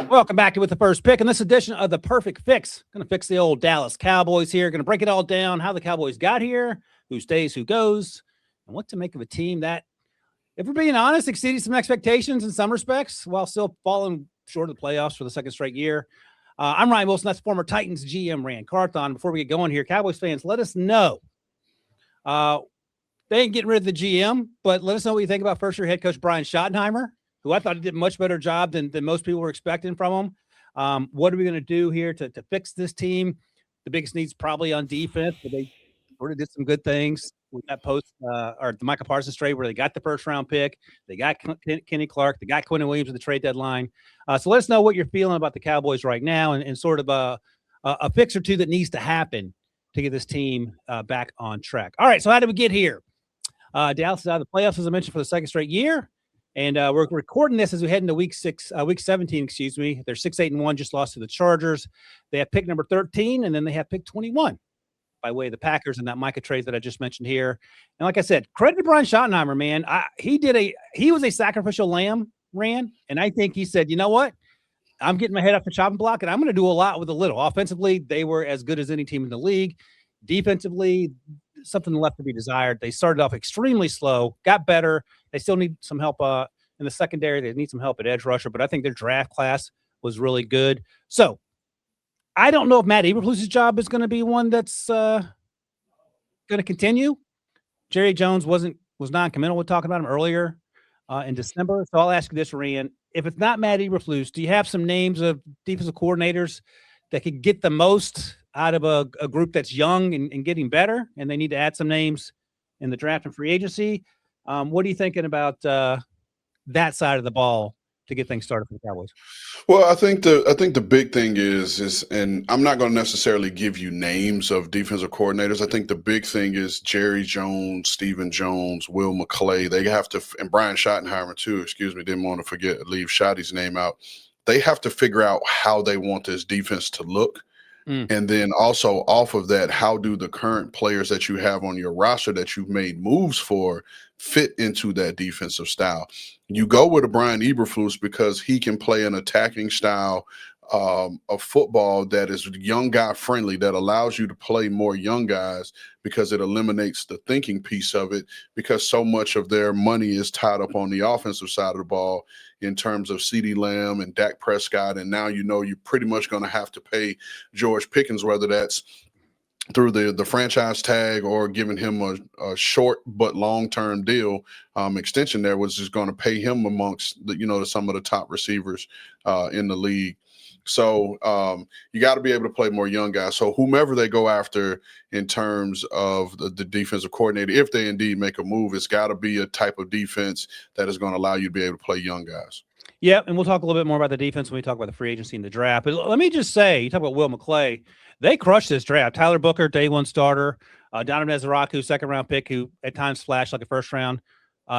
Welcome back to With the First Pick. In this edition of The Perfect Fix, going to fix the old Dallas Cowboys here. Going to break it all down, how the Cowboys got here, who stays, who goes, and what to make of a team that, if we're being honest, exceeded some expectations in some respects while still falling short of the playoffs for the second straight year. I'm Ryan Wilson. That's former Titans GM Rand Carthon. Before we get going here, Cowboys fans, let us know. They ain't getting rid of the GM, but let us know what you think about first-year head coach Brian Schottenheimer, who I thought he did a much better job than most people were expecting from him. What are we going to do here to fix this team? The biggest need's probably on defense, but they sort of did some good things with that or the Micah Parsons trade where they got the first-round pick. They got Kenny Clark. They got Quentin Williams at the trade deadline. So let us know what you're feeling about the Cowboys right now and sort of a fix or two that needs to happen to get this team back on track. All right, so how did we get here? Dallas is out of the playoffs, as I mentioned, for the second straight year. And we're recording this as we head into week 17, excuse me. They're 6-8-1, just lost to the Chargers. They have pick number 13, and then they have pick 21 by way of the Packers and that Micah trade that I just mentioned here. And like I said, credit to Brian Schottenheimer, man. He was a sacrificial lamb, Rand, and I think he said, you know what? I'm getting my head off the chopping block, and I'm going to do a lot with a little. Offensively, they were as good as any team in the league. Defensively, something left to be desired. They started off extremely slow, got better. They still need some help in the secondary. They need some help at edge rusher, but I think their draft class was really good. So I don't know if Matt Eberflus's job is going to be one that's going to continue. Jerry Jones was non-committal with talking about him earlier in December. So I'll ask you this, Ryan. If it's not Matt Eberflus, do you have some names of defensive coordinators that could get the most out of a group that's young and getting better, and they need to add some names in the draft and free agency? What are you thinking about that side of the ball to get things started for the Cowboys? Well, I think the big thing is, and I'm not going to necessarily give you names of defensive coordinators. I think the big thing is Jerry Jones, Stephen Jones, Will McClay. They have to, and Brian Schottenheimer too. Excuse me, didn't want to leave Schotty's name out. They have to figure out how they want this defense to look. And then also off of that, how do the current players that you have on your roster that you've made moves for fit into that defensive style? You go with a Brian Eberflus because he can play an attacking style of football that is young guy friendly, that allows you to play more young guys because it eliminates the thinking piece of it, because so much of their money is tied up on the offensive side of the ball in terms of CeeDee Lamb and Dak Prescott. And now you're pretty much going to have to pay George Pickens, whether that's through the franchise tag or giving him a short but long-term deal extension there, was just going to pay him amongst some of the top receivers in the league. So you got to be able to play more young guys. So whomever they go after in terms of the defensive coordinator, if they indeed make a move, it's got to be a type of defense that is going to allow you to be able to play young guys. Yeah, and we'll talk a little bit more about the defense when we talk about the free agency and the draft. But let me just say, you talk about Will McClay, they crushed this draft. Tyler Booker, day one starter. Donovan Ezraku, second-round pick, who at times flashed like a first-round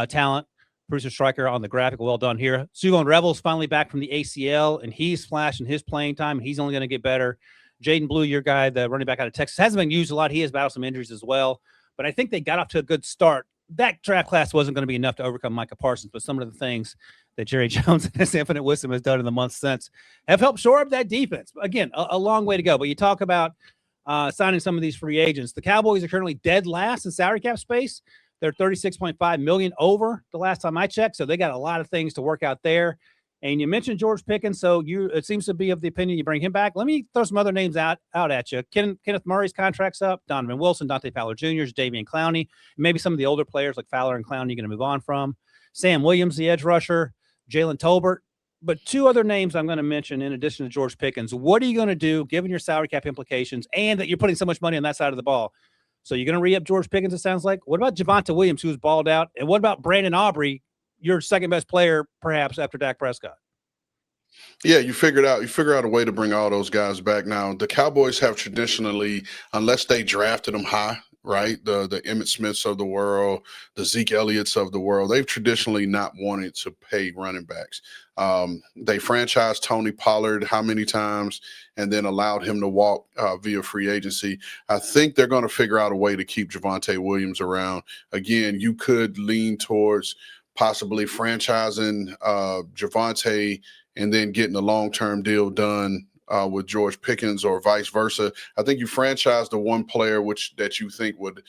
talent. Producer Stryker on the graphic, well done here. Suvon Rebels finally back from the ACL, and he's flashing his playing time, and he's only going to get better. Jaden Blue, your guy, the running back out of Texas, hasn't been used a lot. He has battled some injuries as well, but I think they got off to a good start. That draft class wasn't going to be enough to overcome Micah Parsons, but some of the things that Jerry Jones and his infinite wisdom has done in the months since have helped shore up that defense. Again, a long way to go, but you talk about signing some of these free agents. The Cowboys are currently dead last in salary cap space. They're $36.5 million over the last time I checked, so they got a lot of things to work out there. And you mentioned George Pickens, so it seems to be of the opinion you bring him back. Let me throw some other names out at you. Kenneth Murray's contract's up. Donovan Wilson, Dante Fowler Jr., Davian Clowney, maybe some of the older players like Fowler and Clowney you're going to move on from. Sam Williams, the edge rusher, Jalen Tolbert. But two other names I'm going to mention in addition to George Pickens. What are you going to do given your salary cap implications and that you're putting so much money on that side of the ball? So you're going to re-up George Pickens, it sounds like. What about Javonte Williams, who's balled out? And what about Brandon Aubrey, your second-best player, perhaps, after Dak Prescott? Yeah, you figure out a way to bring all those guys back. Now, the Cowboys have traditionally, unless they drafted them high, right, the Emmitt Smiths of the world, the Zeke Elliott's of the world, they've traditionally not wanted to pay running backs. They franchised Tony Pollard how many times and then allowed him to walk via free agency. I think they're going to figure out a way to keep Javonte Williams around. Again, you could lean towards possibly franchising Javonte and then getting a long-term deal done with George Pickens or vice versa. I think you franchise the one player that you think would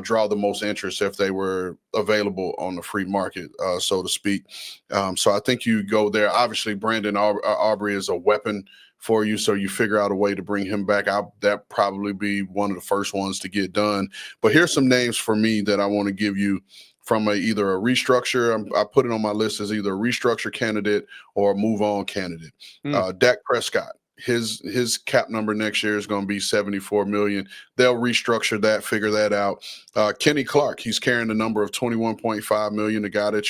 draw the most interest if they were available on the free market, so to speak. So I think you go there. Obviously, Brandon Aubrey is a weapon for you, so you figure out a way to bring him back. That probably be one of the first ones to get done. But here's some names for me that I want to give you from either a restructure. I put it on my list as either a restructure candidate or a move on candidate. Dak Prescott. His cap number next year is going to be $74 million. They'll restructure that, figure that out. Kenny Clark, he's carrying the number of $21.5 million, the guy that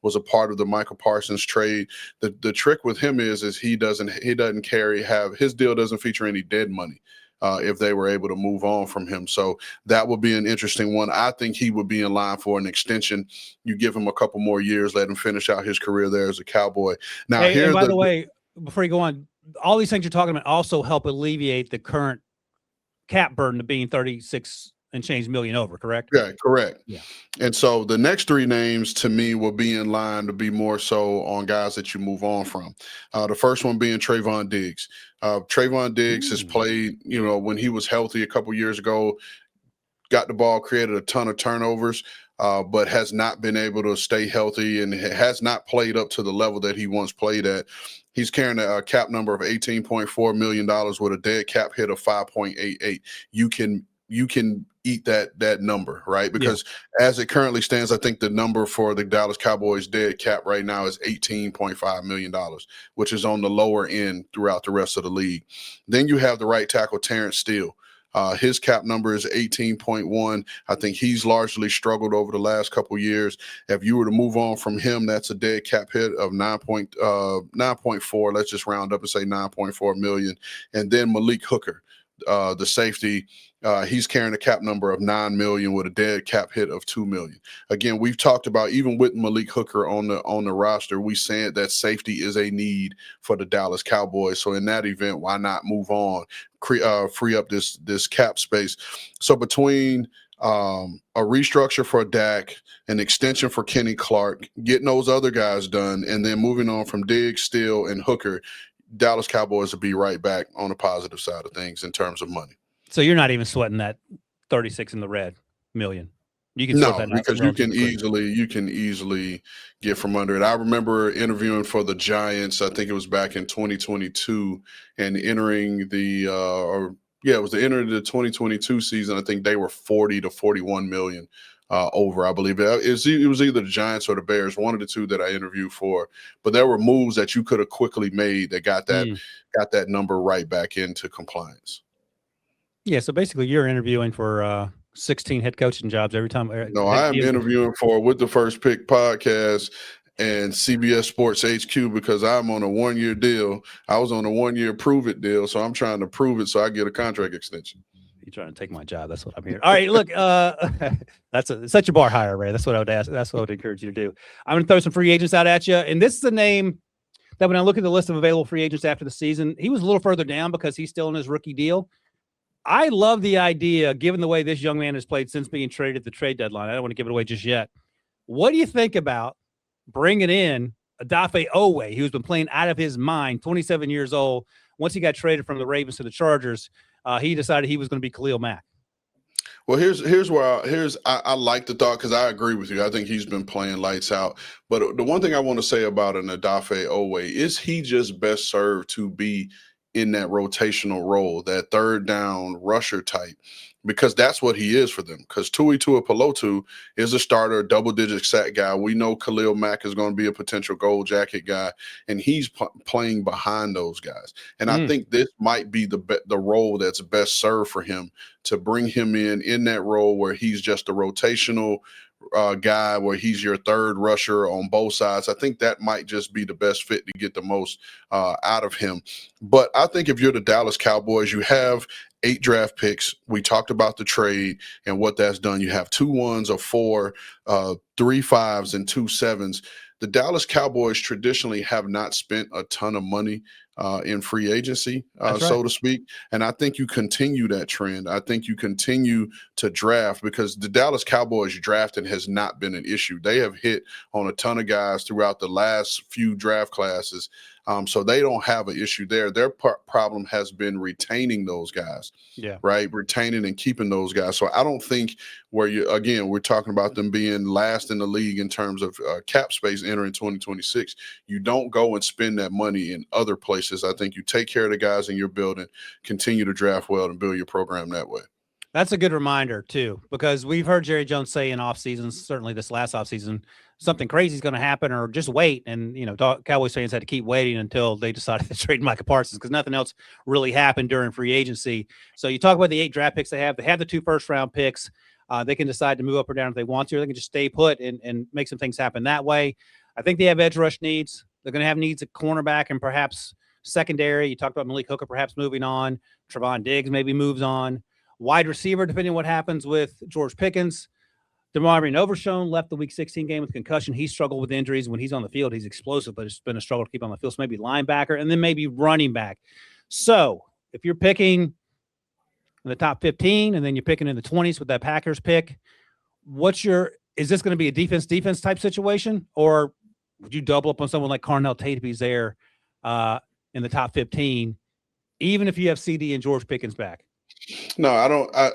was a part of the Michael Parsons trade. The trick with him is he doesn't his deal doesn't feature any dead money. If they were able to move on from him. So that would be an interesting one. I think he would be in line for an extension. You give him a couple more years, let him finish out his career there as a Cowboy. Now, and by the way, before you go on, all these things you're talking about also help alleviate the current cap burden of being 36 and change million over, correct? Yeah, correct. Yeah. And so the next three names to me will be in line to be more so on guys that you move on from. The first one being Trayvon Diggs. Trayvon Diggs has played, when he was healthy a couple years ago, got the ball, created a ton of turnovers, but has not been able to stay healthy and has not played up to the level that he once played at. He's carrying a cap number of $18.4 million with a dead cap hit of 5.88. You can eat that number, right? Because as it currently stands, I think the number for the Dallas Cowboys dead cap right now is $18.5 million, which is on the lower end throughout the rest of the league. Then you have the right tackle, Terrence Steele. His cap number is 18.1. I think he's largely struggled over the last couple years. If you were to move on from him, that's a dead cap hit of 9.4. Let's just round up and say 9.4 million. And then Malik Hooker, the safety, he's carrying a cap number of 9 million with a dead cap hit of 2 million. Again, we've talked about, even with Malik Hooker on the roster, we said that safety is a need for the Dallas Cowboys. So in that event, why not move on, free up this cap space? So between a restructure for Dak, an extension for Kenny Clark, getting those other guys done, and then moving on from Diggs, Steele, and Hooker, Dallas Cowboys will be right back on the positive side of things in terms of money. So you're not even sweating that 36 in the red million. You can no, because you can easily get from under it. I remember interviewing for the Giants. I think it was back in 2022, and entering the entering the 2022 season. I think they were 40 to 41 million over. I believe it was either the Giants or the Bears, one of the two that I interviewed for. But there were moves that you could have quickly made that got that number right back into compliance. Yeah, so basically you're interviewing for 16 head coaching jobs every time. No, I am interviewing for With the First Pick podcast and CBS Sports HQ because I'm on a 1-year deal. I was on a 1-year prove it deal, so I'm trying to prove it so I get a contract extension. You're trying to take my job. That's what I'm hearing. All right, look, set your bar higher, Ray. That's what I would ask. That's what I would encourage you to do. I'm going to throw some free agents out at you, and this is a name that when I look at the list of available free agents after the season, he was a little further down because he's still in his rookie deal. I love the idea, given the way this young man has played since being traded at the trade deadline. I don't want to give it away just yet. What do you think about bringing in Odafe Oweh, who's been playing out of his mind, 27 years old? Once he got traded from the Ravens to the Chargers, he decided he was going to be Khalil Mack. Well, I like the thought because I agree with you. I think he's been playing lights out. But the one thing I want to say about an Odafe Oweh is he just best served to be in that rotational role, that third down rusher type, because that's what he is for them. Because Tui Tuipulotu is a starter, double-digit sack guy. We know Khalil Mack is going to be a potential gold jacket guy, and he's playing behind those guys. And I think this might be the role that's best served for him, to bring him in that role where he's just a rotational guy, where he's your third rusher on both sides. I think that might just be the best fit to get the most out of him. But I think if you're the Dallas Cowboys, you have 8 draft picks. We talked about the trade and what that's done. You have 2 1s, a 4, 3 5s, and 2 7s. The Dallas Cowboys traditionally have not spent a ton of money in free agency, That's right. so to speak. And I think you continue that trend. I think you continue to draft, because the Dallas Cowboys drafting has not been an issue. They have hit on a ton of guys throughout the last few draft classes. So they don't have an issue there. Their problem has been retaining those guys. Yeah. Right. Retaining and keeping those guys. So I don't think we're talking about them being last in the league in terms of cap space entering 2026. You don't go and spend that money in other places. I think you take care of the guys in your building, continue to draft well, and build your program that way. That's a good reminder too, because we've heard Jerry Jones say in off seasons, certainly this last off season, something crazy is going to happen, or just wait. And Cowboys fans had to keep waiting until they decided to trade Micah Parsons, because nothing else really happened during free agency. So you talk about the 8 draft picks they have. They have the 2 first-round picks. They can decide to move up or down if they want to, or they can just stay put and make some things happen that way. I think they have edge rush needs. They're going to have needs at cornerback and perhaps secondary. You talked about Malik Hooker perhaps moving on. Trevon Diggs maybe moves on. Wide receiver, depending on what happens with George Pickens. DeMarvin Overshown left the Week 16 game with concussion. He struggled with injuries. When he's on the field, he's explosive, but it's been a struggle to keep on the field. So maybe linebacker, and then maybe running back. So if you're picking in the top 15 and then you're picking in the 20s with that Packers pick, is this going to be a defense type situation, or would you double up on someone like Carnell Tate if he's there in the top 15, even if you have CD and George Pickens back? No, I don't. I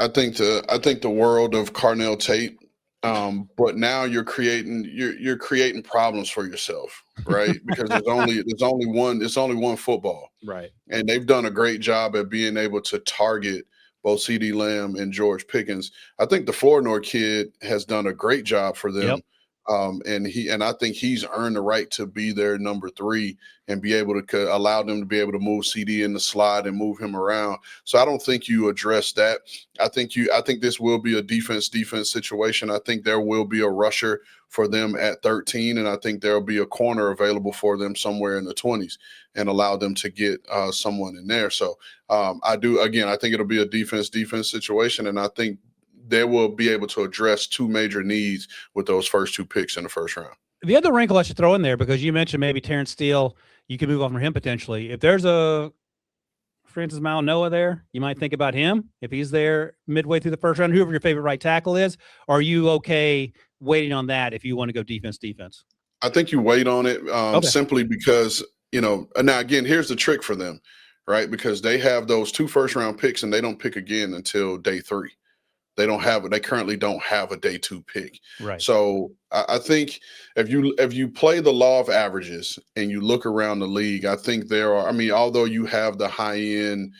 think the world of Carnell Tate, but now you're creating problems for yourself, right? Because there's only one football, right? And they've done a great job at being able to target both CD Lamb and George Pickens. I think the Flournoy kid has done a great job for them. Yep. And I think he's earned the right to be their number 3 and be able to allow them to be able to move CD in the slot and move him around. So I don't think you address that. I think this will be a defense situation. I think there will be a rusher for them at 13, and I think there'll be a corner available for them somewhere in the 20s and allow them to get someone in there. So I think it'll be a defense situation, and I think they will be able to address 2 major needs with those first 2 picks in the first round. The other wrinkle I should throw in there, because you mentioned maybe Terrence Steele, you can move on from him potentially. If there's a Francis Mauigoa there, you might think about him if he's there midway through the first round, whoever your favorite right tackle is. Are you okay waiting on that if you want to go defense? I think you wait on it simply because, now again, here's the trick for them, right? Because they have those 2 first-round picks and they don't pick again until day 3. They currently don't have a day 2 pick. Right. So I think if you play the law of averages and you look around the league, I think although you have the high end,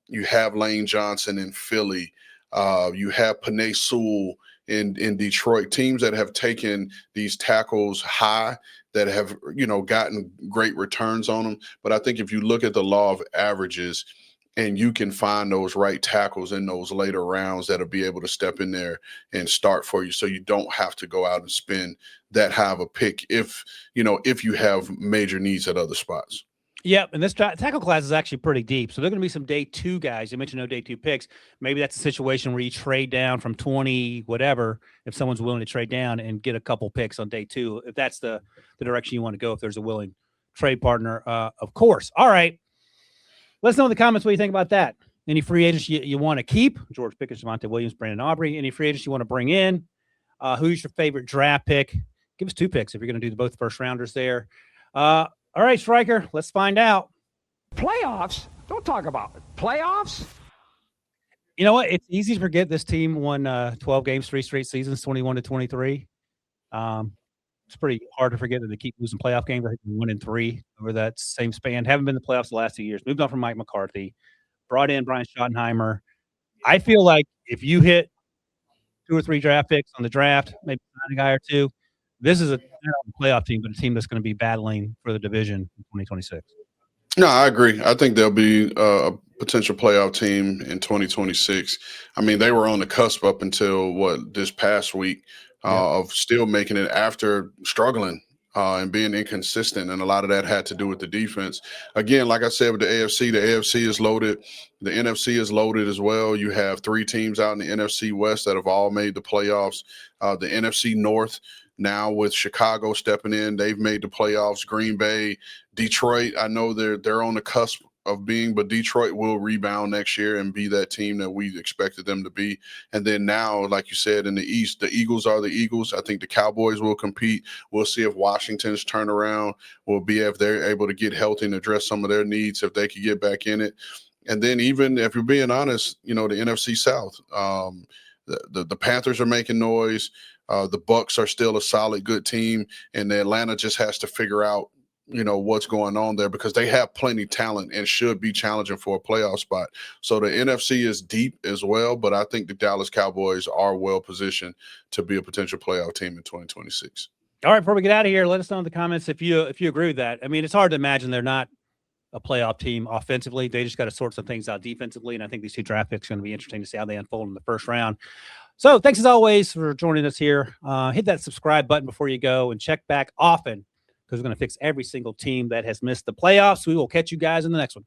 you have Lane Johnson in Philly, you have Penei Sewell in Detroit, teams that have taken these tackles high that have, gotten great returns on them. But I think if you look at the law of averages, and you can find those right tackles in those later rounds that'll be able to step in there and start for you, so you don't have to go out and spend that high of a pick if you have major needs at other spots. Yep, and this tackle class is actually pretty deep. So there are going to be some day 2 guys. You mentioned no day 2 picks. Maybe that's a situation where you trade down from 20, whatever, if someone's willing to trade down and get a couple picks on day 2, if that's the direction you want to go, if there's a willing trade partner, of course. All right. Let us know in the comments what you think about that. Any free agents you want to keep? George Pickens, Javonte Williams, Brandon Aubrey. Any free agents you want to bring in? Who's your favorite draft pick? Give us 2 picks if you're going to do both first rounders there. All right, Striker, let's find out. Playoffs? Don't talk about it. Playoffs? You know what? It's easy to forget this team won 12 games, 3 straight seasons, 21-23. It's pretty hard to forget that they keep losing playoff games. I think 1-3 over that same span. Haven't been in the playoffs the last 2 years. Moved on from Mike McCarthy. Brought in Brian Schottenheimer. I feel like if you hit 2 or 3 draft picks on the draft, maybe sign a guy or 2, this is a playoff team, but a team that's going to be battling for the division in 2026. No, I agree. I think they'll be a potential playoff team in 2026. I mean, they were on the cusp up until this past week of still making it after struggling and being inconsistent. And a lot of that had to do with the defense. Again, like I said, with the AFC is loaded. The NFC is loaded as well. You have 3 teams out in the NFC West that have all made the playoffs. The NFC North Now with Chicago stepping in, they've made the playoffs. Green Bay, Detroit, I know they're on the cusp of being, but Detroit will rebound next year and be that team that we expected them to be. And then now, like you said, in the East, the Eagles are the Eagles. I think the Cowboys will compete. We'll see if Washington's turnaround will be if they're able to get healthy and address some of their needs, if they could get back in it. And then even if you're being honest, the NFC South, the Panthers are making noise. The Bucks are still a solid, good team, and Atlanta just has to figure out what's going on there, because they have plenty of talent and should be challenging for a playoff spot. So the NFC is deep as well, but I think the Dallas Cowboys are well positioned to be a potential playoff team in 2026. All right, before we get out of here, let us know in the comments if you agree with that. I mean, it's hard to imagine they're not a playoff team offensively. They just got to sort some things out defensively, and I think these 2 draft picks are going to be interesting to see how they unfold in the first round. So thanks as always for joining us here. Hit that subscribe button before you go, and check back often, because we're going to fix every single team that has missed the playoffs. We will catch you guys in the next one.